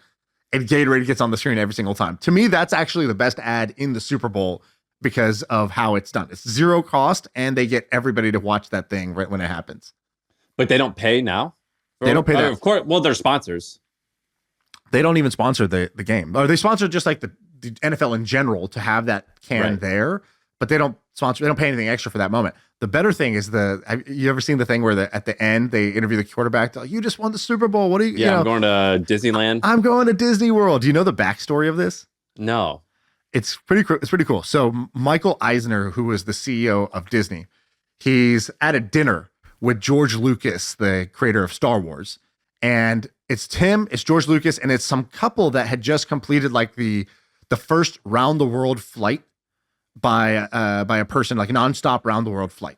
And Gatorade gets on the screen every single time. To me, that's actually the best ad in the Super Bowl because of how it's done. It's zero cost and they get everybody to watch that thing right when it happens. But they don't pay now? They don't pay. Of course. Well, they're sponsors. They don't even sponsor the game. Or they sponsor just like the NFL in general to have that can there, but they don't pay anything extra for that moment. The better thing is have you ever seen the thing where at the end they interview the quarterback? They're like, you just won the Super Bowl. What are you? I'm going to Disneyland. I'm going to Disney World. Do you know the backstory of this? No. It's pretty cool. So Michael Eisner, who was the CEO of Disney, he's at a dinner with George Lucas, the creator of Star Wars. And it's George Lucas, and it's some couple that had just completed like the first round the world flight by a person, like a nonstop round the world flight.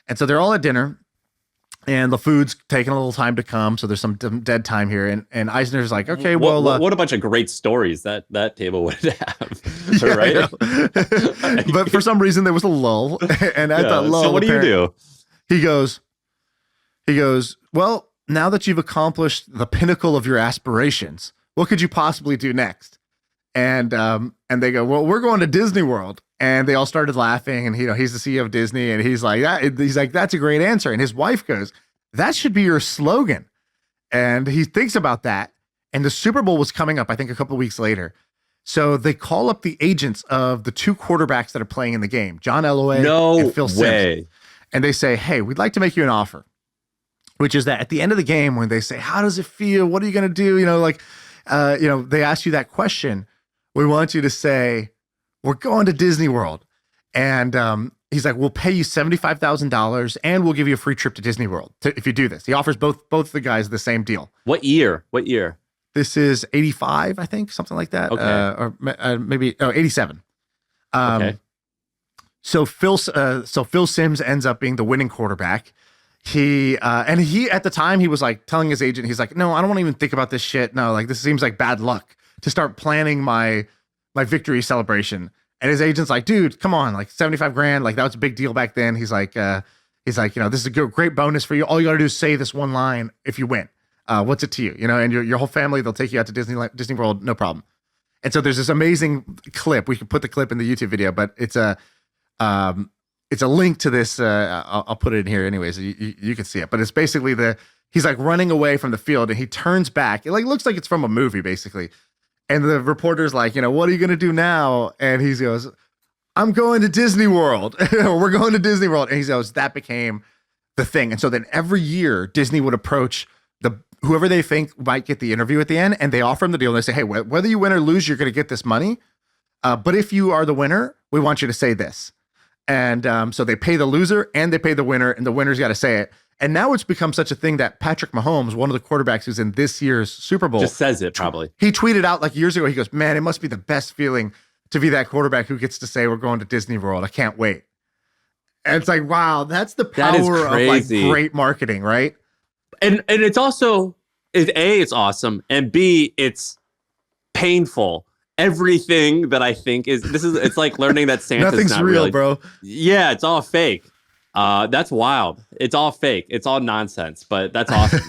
And so they're all at dinner and the food's taking a little time to come. So there's some dead time here. And Eisner's like, okay, well, what a bunch of great stories that table would have, right? But for some reason there was a lull and at that lull. So what do you do? He goes, well, now that you've accomplished the pinnacle of your aspirations, what could you possibly do next? And they go, well, we're going to Disney World. And they all started laughing. And he's the CEO of Disney, and he's like, that's a great answer. And his wife goes, that should be your slogan. And he thinks about that. And the Super Bowl was coming up, I think, a couple of weeks later. So they call up the agents of the two quarterbacks that are playing in the game, John Elway and Phil Simms. And they say, hey, we'd like to make you an offer, which is that at the end of the game, when they say, how does it feel? What are you going to do? They ask you that question. We want you to say, we're going to Disney World. And he's like, we'll pay you $75,000 and we'll give you a free trip to Disney World if you do this. He offers both the guys the same deal. What year? This is 85, I think, something like that. Okay. Or maybe 87. Okay. So Phil Simms ends up being the winning quarterback. He at the time he was like telling his agent, he's like, no, I don't want to even think about this shit. No, like this seems like bad luck to start planning my victory celebration. And his agent's like, dude, come on, like $75,000. Like that was a big deal back then. He's like, this is a great bonus for you. All you got to do is say this one line if you win. What's it to you? And your whole family, they'll take you out to Disney World, no problem. And so there's this amazing clip. We can put the clip in the YouTube video, but it's a link to this. I'll put it in here anyways. You can see it, but it's basically he's like running away from the field and he turns back. It like looks like it's from a movie basically. And the reporter's like, what are you going to do now? And he goes, I'm going to Disney World. We're going to Disney World. And he goes, that became the thing. And so then every year Disney would approach whoever they think might get the interview at the end. And they offer him the deal. And they say, hey, whether you win or lose, you're going to get this money. But if you are the winner, we want you to say this. And so they pay the loser and they pay the winner, and the winner's got to say it. And now it's become such a thing that Patrick Mahomes, one of the quarterbacks who's in this year's Super Bowl, just says it probably. He tweeted out like years ago, he goes, man, it must be the best feeling to be that quarterback who gets to say we're going to Disney World. I can't wait. And it's like, wow, that's the power of like great marketing, right? And it's also, it's awesome. And B, it's painful. Everything that I think it's like learning that Santa's nothing's not real, really, bro. Yeah, it's all fake. That's wild. It's all fake. It's all nonsense, but that's awesome.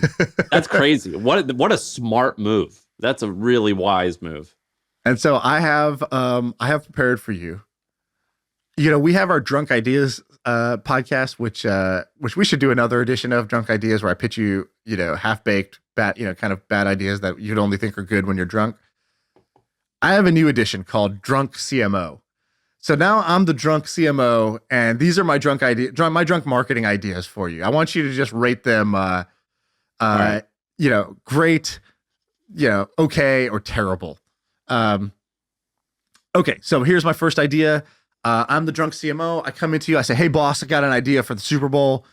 That's crazy. What a smart move. That's a really wise move. And so I have prepared for you. We have our Drunk Ideas podcast, which we should do another edition of Drunk Ideas where I pitch you, half-baked, bad, kind of bad ideas that you'd only think are good when you're drunk. I have a new edition called Drunk CMO. So now I'm the drunk CMO, and these are my drunk marketing ideas for you. I want you to just rate them, right. Great, okay, or terrible. Okay, so here's my first idea. I'm the drunk CMO. I come into you. I say, hey, boss, I got an idea for the Super Bowl.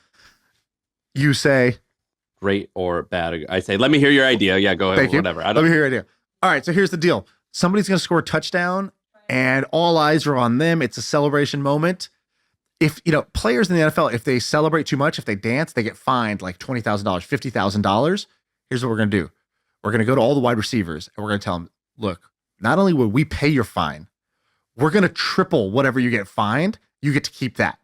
You say, great or bad? I say, let me hear your idea. Yeah, go ahead. Thank you. Whatever. Let me hear your idea. All right, so here's the deal. Somebody's going to score a touchdown, and all eyes are on them. It's a celebration moment. If, players in the NFL, if they celebrate too much, if they dance, they get fined like $20,000, $50,000. Here's what we're going to do. We're going to go to all the wide receivers, and we're going to tell them, look, not only will we pay your fine, we're going to triple whatever you get fined. You get to keep that.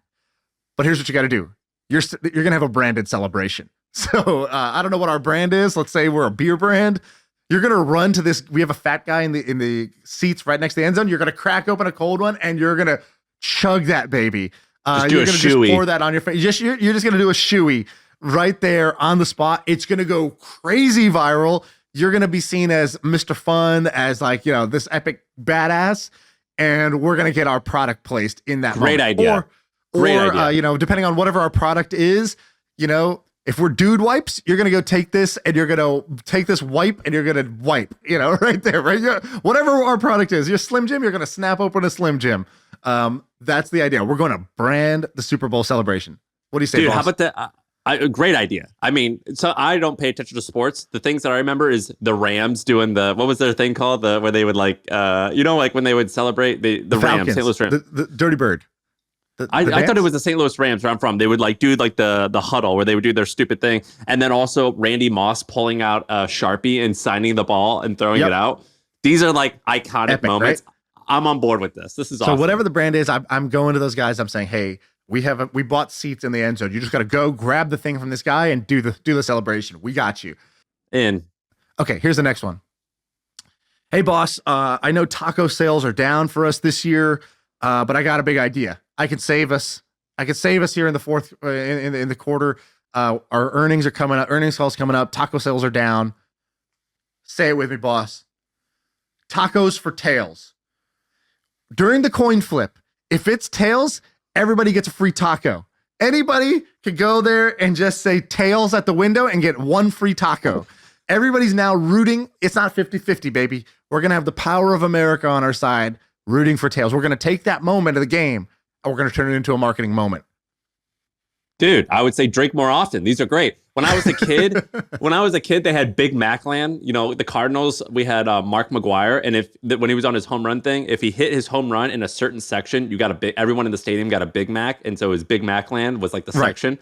But here's what you got to do. You're going to have a branded celebration. So I don't know what our brand is. Let's say we're a beer brand. You're going to run to this. We have a fat guy in the seats right next to the end zone. You're going to crack open a cold one, and you're going to chug that baby. You're going to just pour that on your face. You're just going to do a shoey right there on the spot. It's going to go crazy viral. You're going to be seen as Mr. Fun, as this epic badass, and we're going to get our product placed in that Great moment. idea. Great idea. Depending on whatever our product is, if we're dude wipes, you're going to go take this and you're going to take this wipe and you're going to wipe, right there, right? Whatever our product is, your Slim Jim, you're going to snap open a Slim Jim. That's the idea. We're going to brand the Super Bowl celebration. What do you say, dude? boss? How about that? Great idea. I mean, so I don't pay attention to sports. The things that I remember is the Rams doing what was their thing called? Where they would when they would celebrate the Rams, Falcons, St. Louis Rams. the Dirty Bird. I thought it was the St. Louis Rams where I'm from. They would do the huddle where they would do their stupid thing. And then also Randy Moss pulling out a Sharpie and signing the ball and throwing it out. These are iconic Epic, moments. Right? I'm on board with this. This is awesome. So whatever the brand is, I'm going to those guys. I'm saying, hey, we bought seats in the end zone. You just got to go grab the thing from this guy and do the celebration. We got you. Okay, here's the next one. Hey, boss, I know taco sales are down for us this year, but I got a big idea. I could save us here in the fourth in the quarter. Our earnings are coming up. Earnings calls coming up. Taco sales are down. Say it with me, boss. Tacos for tails. During the coin flip, if it's tails, everybody gets a free taco. Anybody could go there and just say tails at the window and get one free taco. Everybody's now rooting. It's not 50-50, baby. We're going to have the power of America on our side, rooting for tails. We're going to take that moment of the game and we're going to turn it into a marketing moment. Dude, I would say drink more often. These are great. When I was a kid, they had Big Mac Land. The Cardinals, we had Mark McGuire, and when he was on his home run thing, if he hit his home run in a certain section, everyone in the stadium got a Big Mac, and so his Big Mac Land was the section.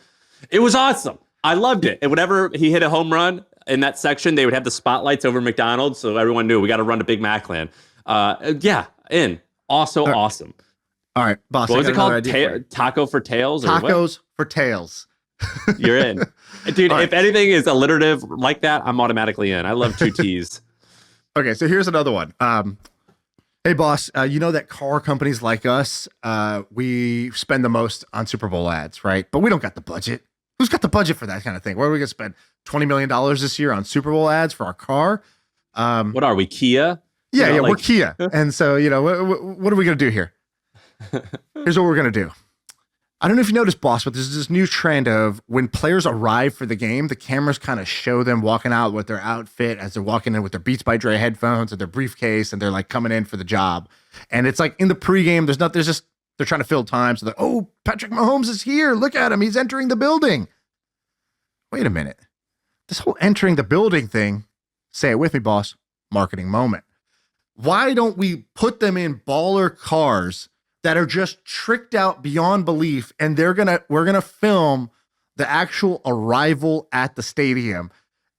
It was awesome. I loved it. And whenever he hit a home run in that section, they would have the spotlights over McDonald's, so everyone knew we got to run to Big Mac Land. Awesome. All right, boss. What was it called? Taco for tails? Tacos for tails. You're in. Dude, right. If anything is alliterative like that, I'm automatically in. I love two T's. Okay, so here's another one. Hey, boss, you know that car companies like us, we spend the most on Super Bowl ads, right? But we don't got the budget. Who's got the budget for that kind of thing? Where are we going to spend $20 million this year on Super Bowl ads for our car? What are we, Kia? Yeah, we're Kia. And so, what are we going to do here? Here's what we're going to do. I don't know if you noticed, boss, but there's this new trend of when players arrive for the game, the cameras kind of show them walking out with their outfit as they're walking in with their Beats by Dre headphones and their briefcase, and they're coming in for the job. And it's in the pregame, they're trying to fill time. So oh, Patrick Mahomes is here. Look at him. He's entering the building. Wait a minute. This whole entering the building thing, say it with me, boss, marketing moment. Why don't we put them in baller cars that are just tricked out beyond belief, and we're gonna film the actual arrival at the stadium.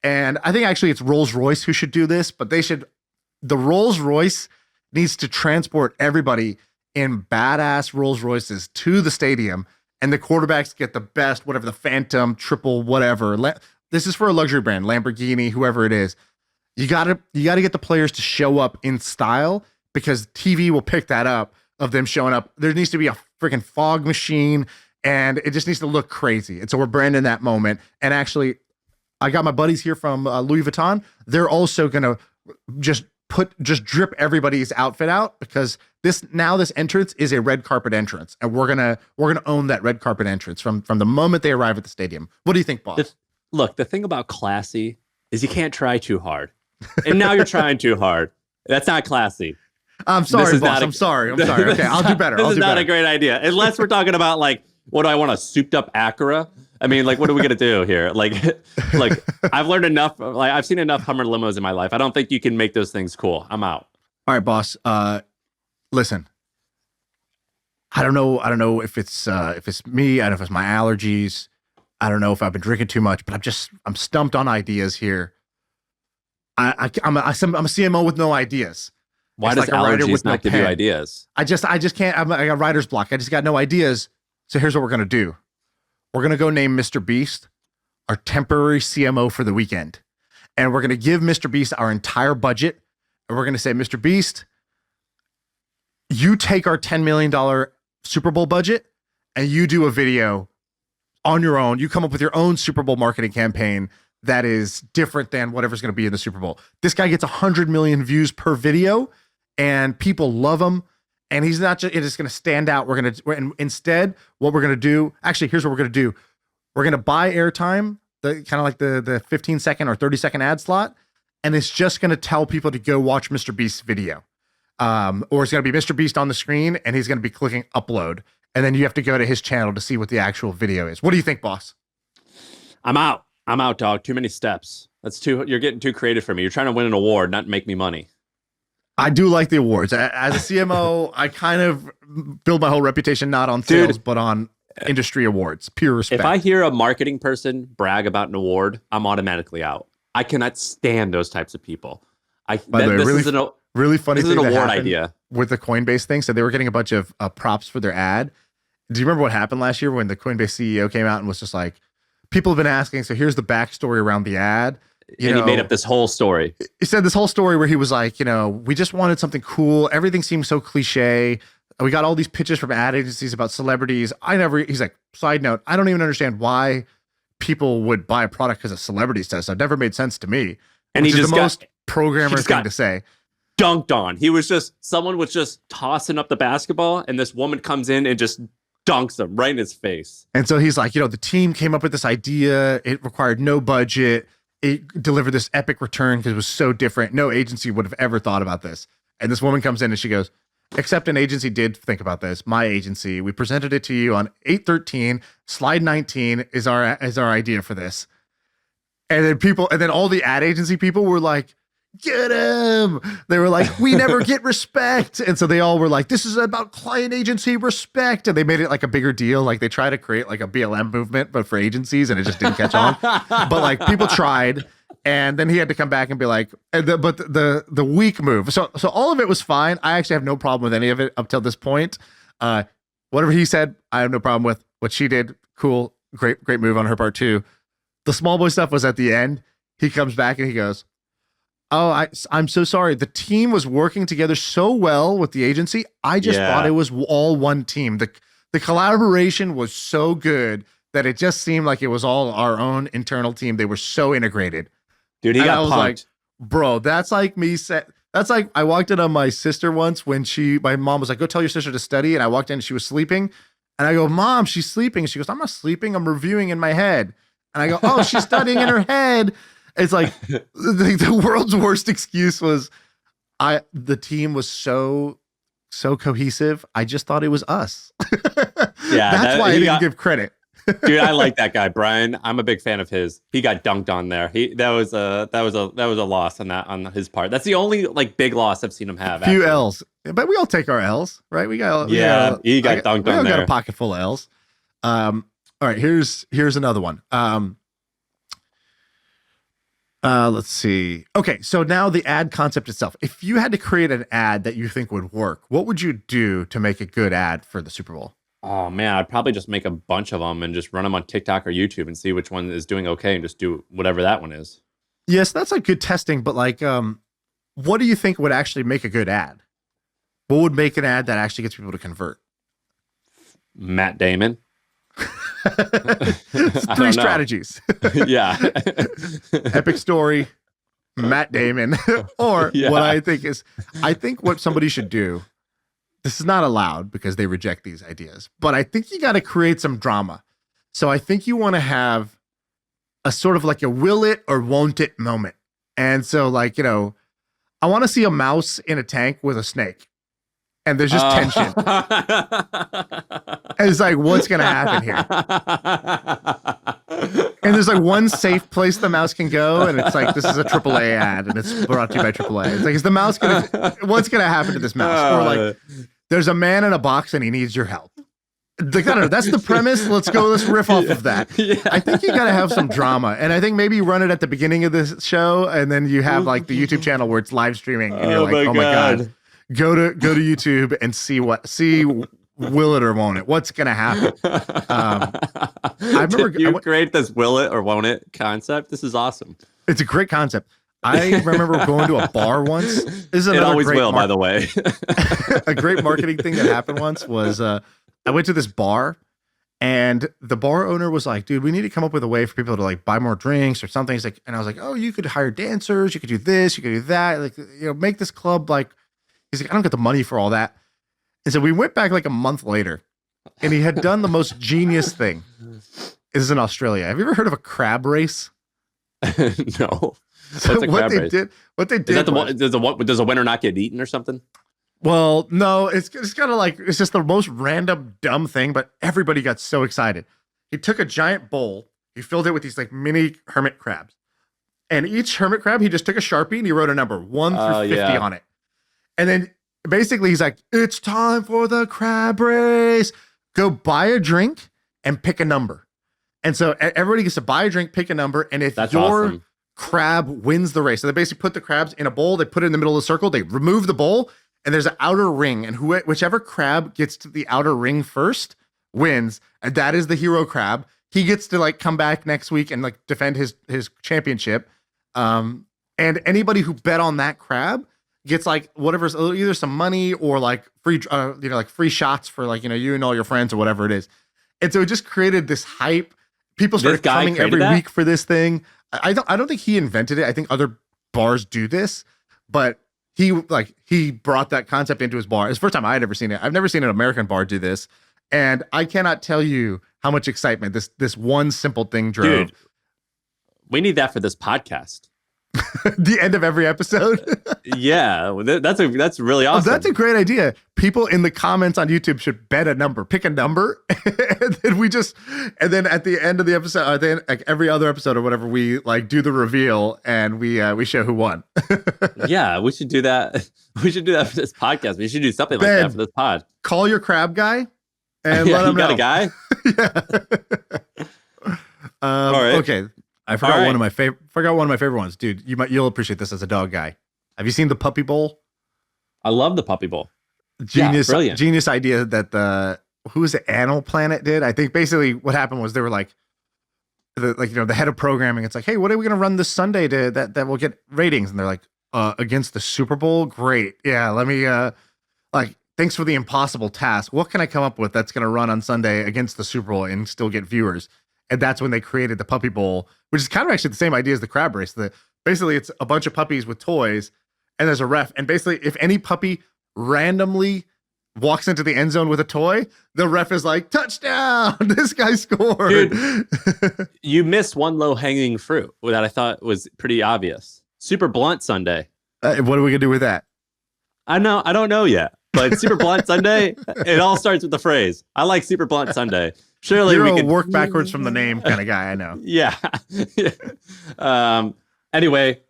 And I think actually it's Rolls-Royce who should do this, but the Rolls-Royce needs to transport everybody in badass Rolls-Royces to the stadium, and the quarterbacks get the best, whatever, the Phantom, triple, whatever. This is for a luxury brand, Lamborghini, whoever it is. You gotta get the players to show up in style, because TV will pick that up of them showing up. There needs to be a freaking fog machine, and it just needs to look crazy. And so we're branding that moment. And actually, I got my buddies here from Louis Vuitton. They're also gonna just drip everybody's outfit out, because this entrance is a red carpet entrance, and we're gonna own that red carpet entrance from the moment they arrive at the stadium. What do you think, boss? Look, the thing about classy is you can't try too hard, and now you're trying too hard. That's not classy. I'm sorry, boss. I'm sorry. Okay, I'll do better. This is not a great idea. Unless we're talking about what do I want, a souped up Acura? I mean, like, what are we gonna do here? Like I've learned enough. Like, I've seen enough Hummer limos in my life. I don't think you can make those things cool. I'm out. All right, boss. Listen. I don't know if it's me. I don't know if it's my allergies. I don't know if I've been drinking too much, but I'm stumped on ideas here. I'm a CMO with no ideas. Why It's does like a writer allergies with no not give you pen. ideas? I just can't. I got writer's block. I just got no ideas. So here's what we're gonna do. We're gonna go name Mr. Beast our temporary CMO for the weekend, and we're gonna give Mr. Beast our entire budget, and we're gonna say, Mr. Beast, you take our $10 million Super Bowl budget, and you do a video on your own. You come up with your own Super Bowl marketing campaign that is different than whatever's going to be in the Super Bowl. This guy gets 100 million views per video, and people love him. And he's not just, it is going to stand out. Instead, what we're going to do, actually, here's what we're going to do. We're going to buy airtime, the kind of like the 15-second or 30-second ad slot, and it's just going to tell people to go watch Mr. Beast's video. Or it's going to be Mr. Beast on the screen, and he's going to be clicking upload. And then you have to go to his channel to see what the actual video is. What do you think, boss? I'm out, dog. Too many steps. You're getting too creative for me. You're trying to win an award, not make me money. I do like the awards. As a CMO, I kind of build my whole reputation not on sales, but on industry awards. Pure respect. If I hear a marketing person brag about an award, I'm automatically out. I cannot stand those types of people. By the way, really funny this is thing an that award happened idea with the Coinbase thing. So they were getting a bunch of props for their ad. Do you remember what happened last year when the Coinbase CEO came out and was just like, people have been asking, so here's the backstory around the ad. He made up this whole story. He said this whole story where he was like, we just wanted something cool. Everything seems so cliche. We got all these pitches from ad agencies about celebrities. He's like, side note, I don't even understand why people would buy a product because a celebrity says so. It never made sense to me. And which is the most programmer thing to say. Dunked on. Someone was just tossing up the basketball, and this woman comes in and just dunks him right in his face. And so he's like, the team came up with this idea. It required no budget. It delivered this epic return because it was so different. No agency would have ever thought about this. And this woman comes in and she goes, except an agency did think about this. My agency, we presented it to you on 8/13. Slide 19 is our idea for this. And then all the ad agency people were like, get him. They were like, we never get respect. And so they all were like, this is about client agency respect. And they made it like a bigger deal. Like they try to create like a BLM movement, but for agencies, and it just didn't catch on. But like people tried, and then he had to come back and be like, but the weak move. So all of it was fine. I actually have no problem with any of it up till this point. Whatever he said, I have no problem with. What she did, cool, great move on her part too. The small boy stuff was at the end. He comes back and he goes, oh, I'm so sorry. The team was working together so well with the agency. I just thought it was all one team. The collaboration was so good that it just seemed like it was all our own internal team. They were so integrated. Dude, I was like, bro, that's like me that's like I walked in on my sister once when my mom was like, go tell your sister to study. And I walked in and she was sleeping. And I go, Mom, she's sleeping. And she goes, I'm not sleeping. I'm reviewing in my head. And I go, oh, she's studying in her head. It's like the world's worst excuse was the team was so cohesive. I just thought it was us. Yeah, that's why I didn't give credit. Dude, I like that guy, Brian. I'm a big fan of his. He got dunked on there. That was a loss on his part. That's the only like big loss I've seen him have. Few L's, but we all take our L's, right? He got dunked on there. We got a pocket full of L's. All right, here's another one. Let's see. Okay, so now the ad concept itself. If you had to create an ad that you think would work, what would you do to make a good ad for the Super Bowl? Oh man, I'd probably just make a bunch of them and just run them on TikTok or YouTube and see which one is doing okay and just do whatever that one is. Yes, that's like good testing, but like, what do you think would actually make a good ad? What would make an ad that actually gets people to convert? Matt Damon. Three strategies. Yeah. Epic story, Matt Damon. Or what I think what somebody should do, this is not allowed because they reject these ideas, but I think you got to create some drama. So I think you want to have a sort of like a will it or won't it moment. And so like, I want to see a mouse in a tank with a snake. And there's just tension. And it's like, what's going to happen here? And there's like one safe place the mouse can go, and it's like, this is a AAA ad, and it's brought to you by AAA. It's like, is the mouse what's gonna happen to this mouse? Or like, there's a man in a box and he needs your help. Like, I don't know, that's the premise. Let's riff off of that. Yeah. I think you gotta have some drama, and I think maybe you run it at the beginning of this show, and then you have like the YouTube channel where it's live streaming, and you're like, oh my god, go to YouTube and see will it or won't it? What's gonna happen? I remember Did you create this will it or won't it concept? This is awesome. It's a great concept. I remember going to a bar once. This is It always will, by the way. A great marketing thing that happened once was I went to this bar, and the bar owner was like, dude, we need to come up with a way for people to like buy more drinks or something. He's like, and I was like, oh, you could hire dancers, you could do this, you could do that, like, you know, make this club like. He's like, I don't get the money for all that. And so we went back like a month later, and he had done the most genius thing. This is in Australia. Have you ever heard of a crab race? No. So what they did Is that the one? Does a winner not get eaten or something? Well, no, it's kind of like, it's just the most random dumb thing, but everybody got so excited. He took a giant bowl, he filled it with these like mini hermit crabs, and each hermit crab, he just took a Sharpie and he wrote a number 1 through 50 on it. And then basically he's like, it's time for the crab race. Go buy a drink and pick a number. And so everybody gets to buy a drink, pick a number. And if your awesome. crab wins the race, so they basically put the crabs in a bowl, they put it in the middle of the circle, they remove the bowl, and there's an outer ring. And whichever crab gets to the outer ring first wins. And that is the hero crab. He gets to like come back next week and like defend his championship. And anybody who bet on that crab gets like whatever, either some money or like free, like free shots for like, you and all your friends or whatever it is. And so it just created this hype. People started coming every week for this thing. I don't think he invented it. I think other bars do this, but he brought that concept into his bar. It's the first time I had ever seen it. I've never seen an American bar do this. And I cannot tell you how much excitement this one simple thing drove. Dude, we need that for this podcast. The end of every episode. Yeah, that's really awesome. Oh, that's a great idea. People in the comments on YouTube should bet a number, pick a number, and then at the end of the episode, or then like every other episode or whatever, we like do the reveal and we show who won. Yeah, we should do that. We should do that for this podcast. We should do something like that for this pod. Call your crab guy and let him know. You got a guy? Yeah. All right. Okay. I forgot one of my favorite ones, dude. You'll appreciate this as a dog guy. Have you seen the Puppy Bowl? I love the Puppy Bowl. Genius idea that the Animal Planet did. I think basically what happened was they were like, the head of programming. It's like, hey, what are we gonna run this Sunday that will get ratings? And they're like, against the Super Bowl, great. Yeah, let me thanks for the impossible task. What can I come up with that's gonna run on Sunday against the Super Bowl and still get viewers? And that's when they created the Puppy Bowl, which is kind of actually the same idea as the crab race. Basically, it's a bunch of puppies with toys, and there's a ref. And basically, if any puppy randomly walks into the end zone with a toy, the ref is like, touchdown, this guy scored. Dude, you missed one low-hanging fruit that I thought was pretty obvious. Super Blunt Sunday. What are we going to do with that? I don't know yet. But Super Blunt Sunday, it all starts with the phrase, I like Super Blunt Sunday. Surely You're we could work backwards from the name kind of guy, I know. Yeah. Anyway,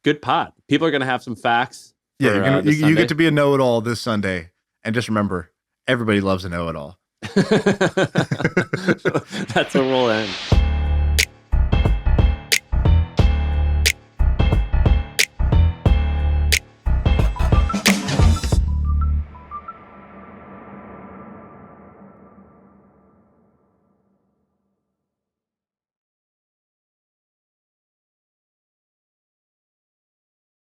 good pod. People are going to have some facts. Yeah, you get to be a know-it-all this Sunday. And just remember, everybody loves a know-it-all. That's where we'll end.